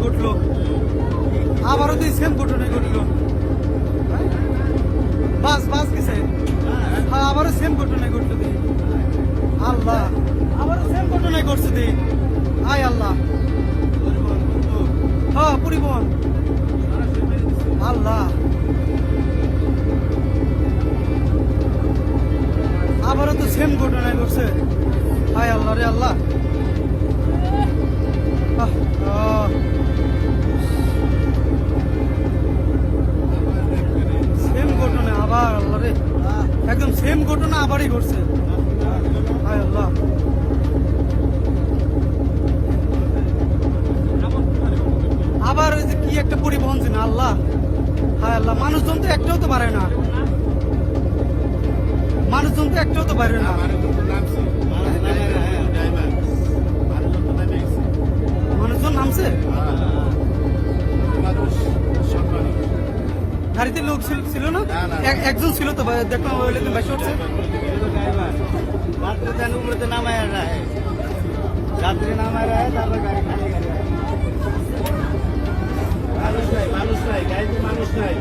ঘটলো, আবারও তো সেম ঘটনা ঘটলো। বাস বাস গেছে, হ্যাঁ আবারও সেম ঘটনা ঘটলো দি। আল্লাহ, আবারও সেম ঘটনা ঘটছে দি। আয় আল্লাহ, হ্যাঁ পরিবহন। আল্লাহ, আবারও তো সেম ঘটনা ঘটছে। হায় আল্লাহ রে আল্লাহ। সেম ঘটনা আবার, আল্লাহ রে, একদম সেম ঘটনা আবারই ঘটছে। হায় আল্লাহ, আবার ওই যে কি একটা পরিবহন ছিল। আল্লাহ, হায় আল্লাহ, মানুষজন তো একটাও তো পারে না, মানুষজন তো একটাও তো পারে না। মানুষজন নামছে, গাড়িতে লোক ছিল না, একজন ছিল তো দেখলাম বেশি উঠছে। রাত্রে নামায় রাত্রে নামায় তারপর গাড়ি খালি গাড়ি মানুষ নাই গাড়িতে মানুষ নাই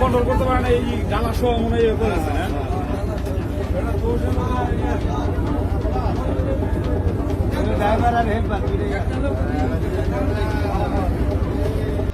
কন্ট্রোল করতে পারে না, এই ডালা সহ মনে হয় করেছে। ড্রাইভার আর হেল্পার